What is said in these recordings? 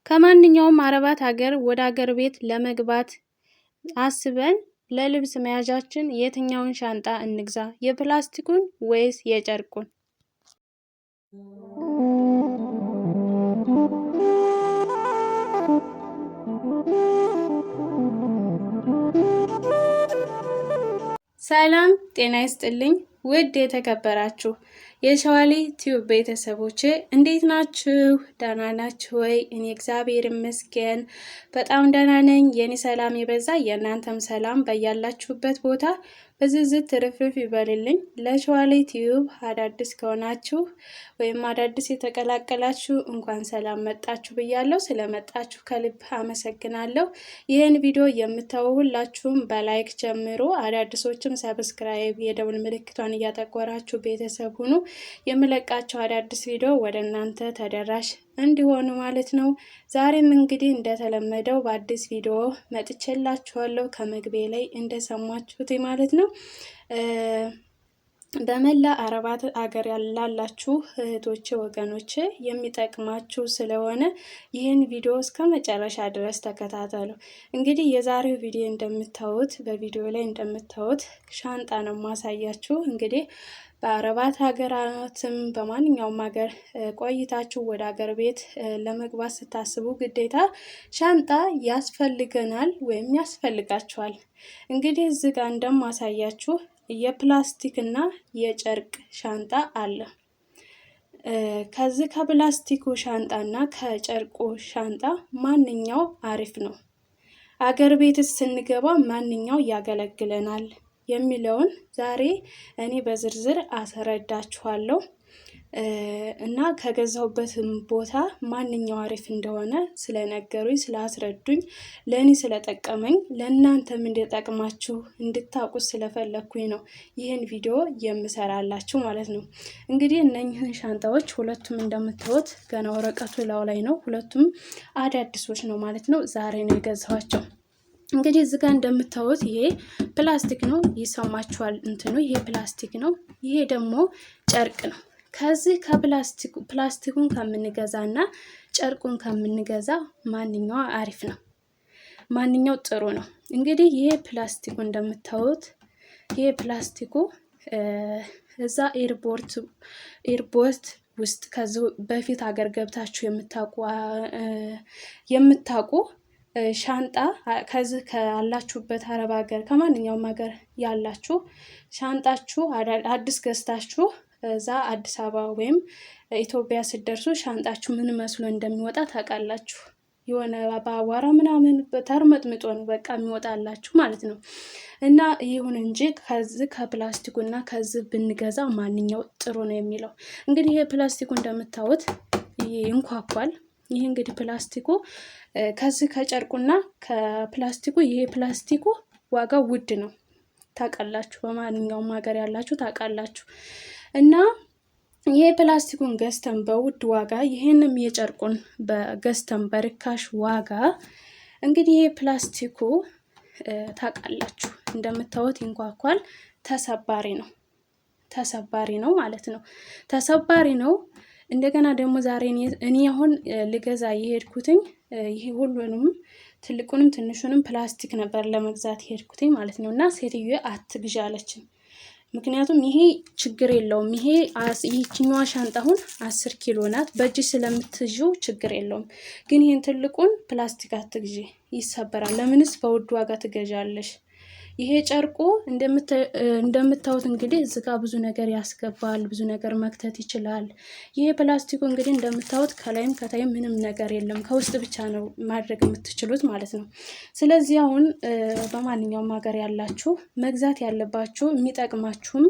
ከማንኛውም አረባት ሀገር ወደ ሀገር ቤት ለመግባት አስበን ለልብስ መያዣችን የትኛውን ሻንጣ እንግዛ? የፕላስቲኩን ወይስ የጨርቁን? ሰላም ጤና ይስጥልኝ ውድ የተከበራችሁ የሸዋሌ ቲዩብ ቤተሰቦቼ እንዴት ናችሁ? ደህና ናችሁ ወይ? እኔ እግዚአብሔር ይመስገን በጣም ደህና ነኝ። የኔ ሰላም ይበዛ፣ የእናንተም ሰላም በያላችሁበት ቦታ በዝዝት ትርፍርፍ ይበልልኝ። ለሸዋሌ ቲዩብ አዳዲስ ከሆናችሁ ወይም አዳዲስ የተቀላቀላችሁ እንኳን ሰላም መጣችሁ ብያለሁ። ስለመጣችሁ ከልብ አመሰግናለሁ። ይህን ቪዲዮ የምታዩ ሁላችሁም በላይክ ጀምሮ አዳዲሶችም ሰብስክራይብ የደውል ምልክቷን እያጠቆራችሁ ቤተሰብ ሁኑ። የምለቃቸው አዳዲስ ቪዲዮ ወደ እናንተ ተደራሽ እንዲሆኑ ማለት ነው። ዛሬም እንግዲህ እንደተለመደው በአዲስ ቪዲዮ መጥቼላችኋለሁ። ከመግቢያ ላይ እንደሰማችሁት ማለት ነው። በመላ አረባት አገር ያላላችሁ እህቶቼ ወገኖቼ የሚጠቅማችሁ ስለሆነ ይህን ቪዲዮ እስከ መጨረሻ ድረስ ተከታተሉ። እንግዲህ የዛሬው ቪዲዮ እንደምታዩት በቪዲዮ ላይ እንደምታዩት ሻንጣ ነው ማሳያችሁ። እንግዲህ በአረባት ሀገራትም በማንኛውም ሀገር ቆይታችሁ ወደ ሀገር ቤት ለመግባት ስታስቡ ግዴታ ሻንጣ ያስፈልገናል ወይም ያስፈልጋችኋል። እንግዲህ እዚህ ጋር እንደማሳያችሁ የፕላስቲክ እና የጨርቅ ሻንጣ አለ። ከዚህ ከፕላስቲኩ ሻንጣ እና ከጨርቁ ሻንጣ ማንኛው አሪፍ ነው? አገር ቤትስ ስንገባ ማንኛው ያገለግለናል የሚለውን ዛሬ እኔ በዝርዝር አስረዳችኋለሁ እና ከገዛሁበትም ቦታ ማንኛው አሪፍ እንደሆነ ስለነገሩኝ ስላስረዱኝ ለእኔ ስለጠቀመኝ ለእናንተም እንዲጠቅማችሁ እንድታውቁት ስለፈለኩኝ ነው ይህን ቪዲዮ የምሰራላችሁ ማለት ነው። እንግዲህ እነኝህን ሻንጣዎች ሁለቱም እንደምታዩት ገና ወረቀቱ ላው ላይ ነው። ሁለቱም አዳዲሶች ነው ማለት ነው። ዛሬ ነው የገዛኋቸው። እንግዲህ እዚህ ጋር እንደምታዩት ይሄ ፕላስቲክ ነው። ይሰማችኋል እንትኑ ይሄ ፕላስቲክ ነው። ይሄ ደግሞ ጨርቅ ነው። ከዚህ ፕላስቲኩን ከምንገዛና ጨርቁን ከምንገዛ ማንኛው አሪፍ ነው? ማንኛው ጥሩ ነው? እንግዲህ ይሄ ፕላስቲኩ እንደምታዩት ይሄ ፕላስቲኩ እዛ ኤርፖርት ውስጥ ከዚህ በፊት ሀገር ገብታችሁ የምታውቁ ሻንጣ ከዚህ ካላችሁበት አረብ ሀገር ከማንኛውም ሀገር ያላችሁ ሻንጣችሁ አዲስ ገዝታችሁ እዛ አዲስ አበባ ወይም ኢትዮጵያ ስትደርሱ ሻንጣችሁ ምን መስሎ እንደሚወጣ ታውቃላችሁ። የሆነ በአቧራ ምናምን ተርመጥምጦ ነው በቃ የሚወጣላችሁ ማለት ነው። እና ይሁን እንጂ ከዚህ ከፕላስቲኩና ከዚህ ብንገዛ ማንኛው ጥሩ ነው የሚለው እንግዲህ ይሄ ፕላስቲኩ እንደምታዩት ይሄ እንኳኳል። ይሄ እንግዲህ ፕላስቲኩ ከዚህ ከጨርቁና ከፕላስቲኩ ይሄ ፕላስቲኩ ዋጋው ውድ ነው ታውቃላችሁ። በማንኛውም ሀገር ያላችሁ ታውቃላችሁ። እና ይሄ ፕላስቲኩን ገዝተን በውድ ዋጋ ይሄንም የጨርቁን በገዝተን በርካሽ ዋጋ እንግዲህ ይሄ ፕላስቲኩ ታውቃላችሁ እንደምታዩት ይንኳኳል። ተሰባሪ ነው ማለት ነው። ተሰባሪ ነው። እንደገና ደግሞ ዛሬ እኔ አሁን ልገዛ የሄድኩትኝ ይሄ ሁሉንም ትልቁንም ትንሹንም ፕላስቲክ ነበር ለመግዛት የሄድኩትኝ ማለት ነው። እና ሴትዮ አትግዢ አለችኝ። ምክንያቱም ይሄ ችግር የለውም ይህችኛዋ ሻንጣ አሁን 10 ኪሎ ናት። በእጅ ስለምትይዥው ችግር የለውም። ግን ይሄን ትልቁን ፕላስቲክ አትግዢ ይሰበራል። ለምንስ በውድ ዋጋ ትገዣለሽ? ይሄ ጨርቁ እንደምታዩት እንግዲህ እዚህ ጋር ብዙ ነገር ያስገባል፣ ብዙ ነገር መክተት ይችላል። ይሄ ፕላስቲኩ እንግዲህ እንደምታዩት ከላይም ከታይም ምንም ነገር የለም፣ ከውስጥ ብቻ ነው ማድረግ የምትችሉት ማለት ነው። ስለዚህ አሁን በማንኛውም ሀገር ያላችሁ መግዛት ያለባችሁ የሚጠቅማችሁም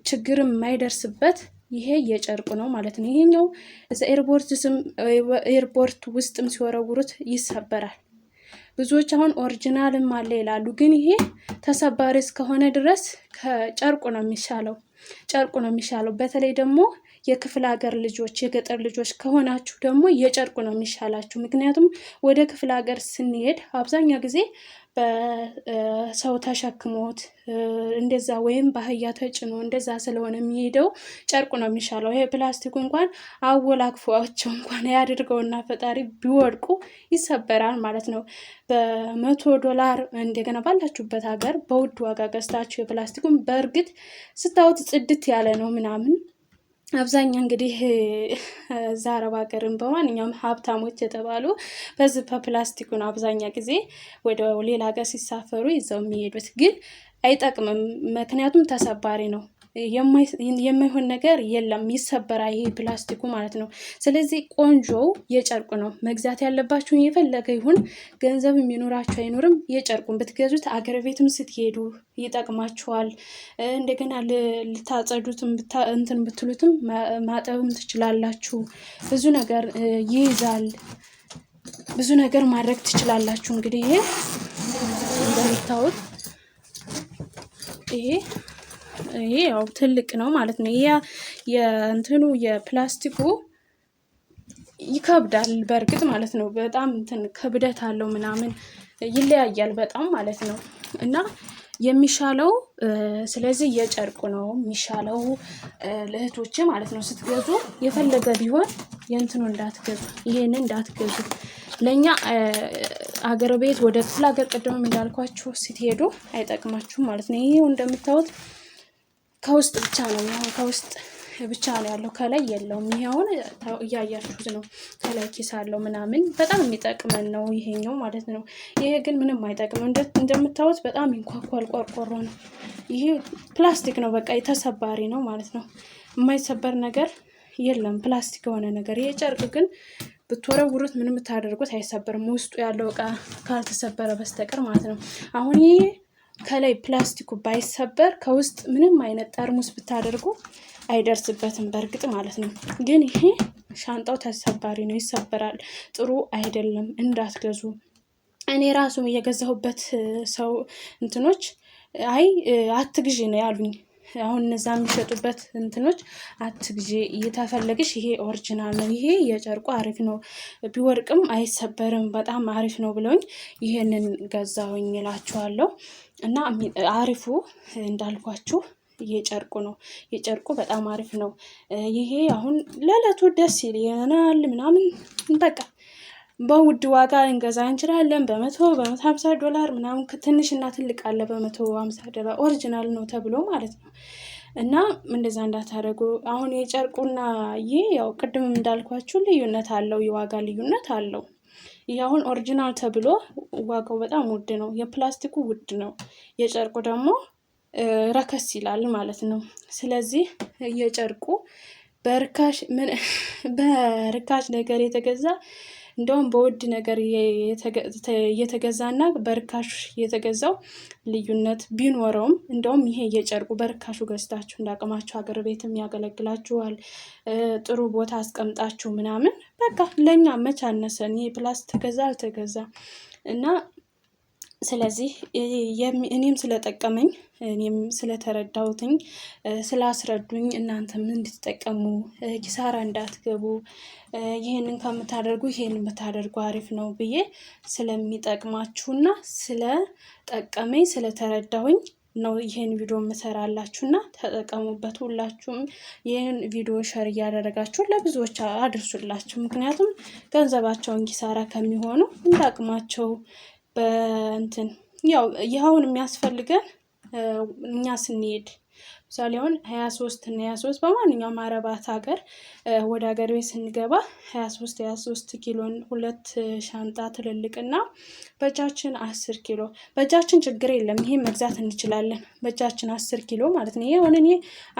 ችግርም የማይደርስበት ይሄ የጨርቁ ነው ማለት ነው። ይሄኛው ኤርፖርት ውስጥም ሲወረውሩት ይሰበራል። ብዙዎች አሁን ኦሪጂናልም አለ ይላሉ። ግን ይሄ ተሰባሪ እስከሆነ ድረስ ከጨርቁ ነው የሚሻለው። በተለይ ደግሞ የክፍለ ሀገር ልጆች የገጠር ልጆች ከሆናችሁ ደግሞ የጨርቁ ነው የሚሻላችሁ። ምክንያቱም ወደ ክፍለ ሀገር ስንሄድ አብዛኛው ጊዜ በሰው ተሸክሞት እንደዛ ወይም በአህያ ተጭኖ እንደዛ ስለሆነ የሚሄደው ጨርቁ ነው የሚሻለው። ይሄ ፕላስቲኩ እንኳን አወላክፏቸው እንኳን ያድርገውና ፈጣሪ ቢወድቁ ይሰበራል ማለት ነው። $100 እንደገና ባላችሁበት ሀገር በውድ ዋጋ ገዝታችሁ የፕላስቲኩን በእርግጥ ስታዩት ጽድት ያለ ነው ምናምን አብዛኛ እንግዲህ እዛ አረብ ሀገርን በማንኛውም ሀብታሞች የተባሉ በዚህ በፕላስቲኩን አብዛኛ ጊዜ ወደ ሌላ ሀገር ሲሳፈሩ ይዘው የሚሄዱት ግን አይጠቅምም። ምክንያቱም ተሰባሪ ነው። የማይሆን ነገር የለም፣ ይሰበራል ይሄ ፕላስቲኩ ማለት ነው። ስለዚህ ቆንጆው የጨርቁ ነው። መግዛት ያለባችሁን የፈለገ ይሁን ገንዘብ የሚኖራችሁ አይኖርም የጨርቁን ብትገዙት አገር ቤትም ስትሄዱ ይጠቅማችኋል። እንደገና ልታጸዱትም እንትን ብትሉትም ማጠብም ትችላላችሁ። ብዙ ነገር ይይዛል፣ ብዙ ነገር ማድረግ ትችላላችሁ። እንግዲህ ይሄ እንደምታዩት ይሄ ያው ትልቅ ነው ማለት ነው። ይሄ የእንትኑ የፕላስቲኩ ይከብዳል በእርግጥ ማለት ነው። በጣም እንትን ክብደት አለው ምናምን ይለያያል በጣም ማለት ነው። እና የሚሻለው ስለዚህ የጨርቁ ነው የሚሻለው ለእህቶቼ ማለት ነው። ስትገዙ የፈለገ ቢሆን የእንትኑ እንዳትገዙ፣ ይሄንን እንዳትገዙ። ለኛ አገር ቤት ወደ ክፍለ ሀገር ቅድም እንዳልኳችሁ ስትሄዱ አይጠቅማችሁም ማለት ነው። ይሄው እንደምታዩት ከውስጥ ብቻ ነው ያው ከውስጥ ብቻ ነው ያለው፣ ከላይ የለውም። ይሄውን እያያችሁት ነው። ከላይ ኪስ አለው ምናምን በጣም የሚጠቅመን ነው ይሄኛው ማለት ነው። ይሄ ግን ምንም አይጠቅም። እንደምታዩት በጣም ይንኳኳል፣ ቆርቆሮ ነው። ይሄ ፕላስቲክ ነው፣ በቃ የተሰባሪ ነው ማለት ነው። የማይሰበር ነገር የለም ፕላስቲክ የሆነ ነገር። ይሄ ጨርቅ ግን ብትወረውሩት ምንም ብታደርጉት አይሰበርም፣ ውስጡ ያለው እቃ ካልተሰበረ በስተቀር ማለት ነው። አሁን ይሄ ከላይ ፕላስቲኩ ባይሰበር ከውስጥ ምንም አይነት ጠርሙስ ብታደርጉ አይደርስበትም በእርግጥ ማለት ነው። ግን ይሄ ሻንጣው ተሰባሪ ነው፣ ይሰበራል። ጥሩ አይደለም፣ እንዳትገዙ። እኔ ራሱ የገዛሁበት ሰው እንትኖች አትግዢ ነው ያሉኝ። አሁን እነዛ የሚሸጡበት እንትኖች አትግዢ፣ እየተፈለግሽ ይሄ ኦሪጂናል ነው፣ ይሄ የጨርቁ አሪፍ ነው፣ ቢወርቅም አይሰበርም፣ በጣም አሪፍ ነው ብለውኝ ይሄንን ገዛሁኝ እላችኋለሁ። እና አሪፉ እንዳልኳችሁ የጨርቁ ነው። የጨርቁ በጣም አሪፍ ነው። ይሄ አሁን ለዕለቱ ደስ ይለናል ምናምን በቃ በውድ ዋጋ እንገዛ እንችላለን። $150 ምናምን ትንሽና ትልቅ አለ። $150 ኦሪጂናል ነው ተብሎ ማለት ነው። እና እንደዛ እንዳታደርጉ። አሁን የጨርቁና ይሄ ያው ቅድም እንዳልኳችሁ ልዩነት አለው፣ የዋጋ ልዩነት አለው። ይሄ አሁን ኦሪጂናል ተብሎ ዋጋው በጣም ውድ ነው። የፕላስቲኩ ውድ ነው፣ የጨርቁ ደግሞ ረከስ ይላል ማለት ነው። ስለዚህ የጨርቁ በርካሽ ነገር የተገዛ እንደውም በውድ ነገር የተገዛና በርካሽ የተገዛው ልዩነት ቢኖረውም እንደውም ይሄ የጨርቁ በርካሹ ገዝታችሁ እንዳቅማችሁ ሀገር ቤትም ያገለግላችኋል። ጥሩ ቦታ አስቀምጣችሁ ምናምን በቃ ለኛ መቻነሰን ይሄ ፕላስ ተገዛ አልተገዛ እና ስለዚህ እኔም ስለጠቀመኝ እኔም ስለተረዳሁትኝ ስላስረዱኝ እናንተም እንድትጠቀሙ ኪሳራ እንዳትገቡ ይሄንን ከምታደርጉ ይሄንን ብታደርጉ አሪፍ ነው ብዬ ስለሚጠቅማችሁና ስለጠቀመኝ ስለተረዳሁኝ ነው ይሄን ቪዲዮ መሰራላችሁና ተጠቀሙበት። ሁላችሁም ይሄን ቪዲዮ ሸር እያደረጋችሁ ለብዙዎች አድርሱላችሁ። ምክንያቱም ገንዘባቸውን ኪሳራ ከሚሆኑ እንዳቅማቸው በእንትን ያው ይኸውን የሚያስፈልገን እኛ ስንሄድ ምሳሌ አሁን 23 በማንኛውም አረባት ሀገር ወደ ሀገር ቤት ስንገባ 23 ኪሎን 2 ሻንጣ ትልልቅና በእጃችን 10 ኪሎ በእጃችን ችግር የለም፣ ይሄ መግዛት እንችላለን። በእጃችን 10 ኪሎ ማለት ነው። ይሄ አሁን እኔ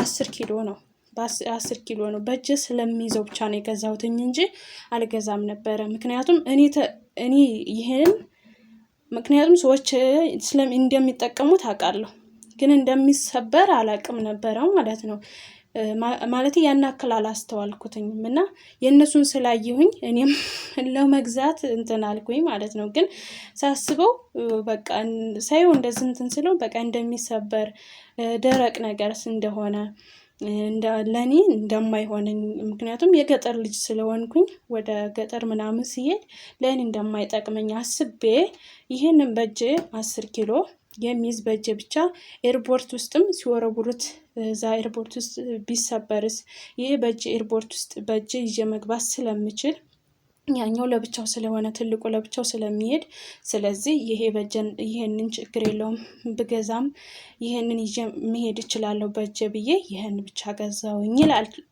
10 ኪሎ ነው በ10 ኪሎ ነው በእጅ ስለሚይዘው ብቻ ነው የገዛሁትኝ እንጂ አልገዛም ነበረ። ምክንያቱም እኔ ይሄን ምክንያቱም ሰዎች እንደሚጠቀሙት አውቃለሁ፣ ግን እንደሚሰበር አላውቅም ነበረ ማለት ነው። ማለት ያን ያክል አላስተዋልኩትኝም እና የእነሱን ስላየሁኝ እኔም ለመግዛት እንትን አልኩኝ ማለት ነው። ግን ሳስበው በቃ ሳይው እንደዚህ እንትን ስለው በቃ እንደሚሰበር ደረቅ ነገር እንደሆነ ለኔ እንደማይሆነኝ ምክንያቱም የገጠር ልጅ ስለሆንኩኝ ወደ ገጠር ምናምን ሲሄድ ለኔ እንደማይጠቅመኝ አስቤ ይህንን በእጄ 10 ኪሎ የሚይዝ በእጄ ብቻ ኤርፖርት ውስጥም ሲወረውሩት እዛ ኤርፖርት ውስጥ ቢሰበርስ ይሄ በእጄ ኤርፖርት ውስጥ በእጄ ይዤ መግባት ስለምችል ያኛው ለብቻው ስለሆነ ትልቁ ለብቻው ስለሚሄድ ስለዚህ ይሄ በጀን ይሄንን ችግር የለውም ብገዛም ይሄንን ይዤ መሄድ እችላለሁ በእጄ ብዬ ይሄን ብቻ ገዛውኝ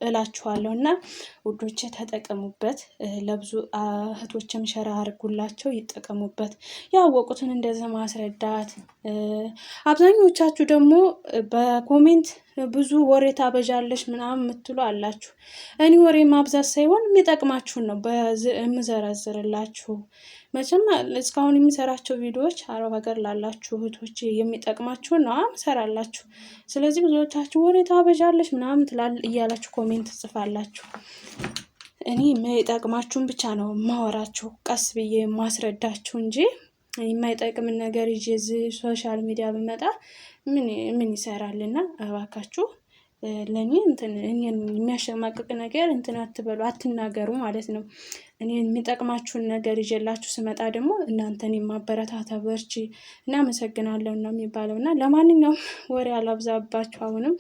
እላችኋለሁ። እና ውዶቼ ተጠቀሙበት፣ ለብዙ እህቶችም ሸራ አድርጉላቸው ይጠቀሙበት። ያወቁትን እንደዚህ ማስረዳት። አብዛኞቻችሁ ደግሞ በኮሜንት ብዙ ወሬ ታበዣለሽ ምናምን የምትሉ አላችሁ። እኔ ወሬ ማብዛት ሳይሆን የሚጠቅማችሁን ነው የምዘረዝርላችሁ። መቼም እስካሁን የሚሰራቸው ቪዲዮዎች አረብ ሀገር ላላችሁ እህቶች የሚጠቅማችሁን ነው ምሰራላችሁ። ስለዚህ ብዙዎቻችሁ ወሬ ታበዣለሽ ምናምን እያላችሁ ኮሜንት ጽፋላችሁ። እኔ የሚጠቅማችሁን ብቻ ነው ማወራችሁ፣ ቀስ ብዬ ማስረዳችሁ እንጂ የማይጠቅምን ነገር ይዤ ሶሻል ሚዲያ ብመጣ ምን ይሰራልና እባካችሁ ለኔ እኔን የሚያሸማቅቅ ነገር አትበሉ፣ አትናገሩ ማለት ነው። እኔ የሚጠቅማችሁን ነገር ይዤላችሁ ስመጣ ደግሞ እናንተን የማበረታታ በርቺ፣ እናመሰግናለሁ ነው የሚባለው። እና ለማንኛውም ወሬ አላብዛባችሁ። አሁንም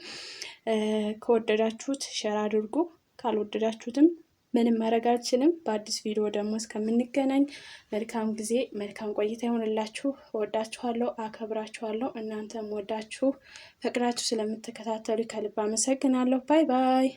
ከወደዳችሁት ሼር አድርጉ፣ ካልወደዳችሁትም ምንም ማድረግ አልችልም። በአዲስ ቪዲዮ ደግሞ እስከምንገናኝ መልካም ጊዜ፣ መልካም ቆይታ ይሆንላችሁ። ወዳችኋለሁ፣ አከብራችኋለሁ። እናንተም ወዳችሁ ፈቅዳችሁ ስለምትከታተሉ ከልብ አመሰግናለሁ። ባይ ባይ።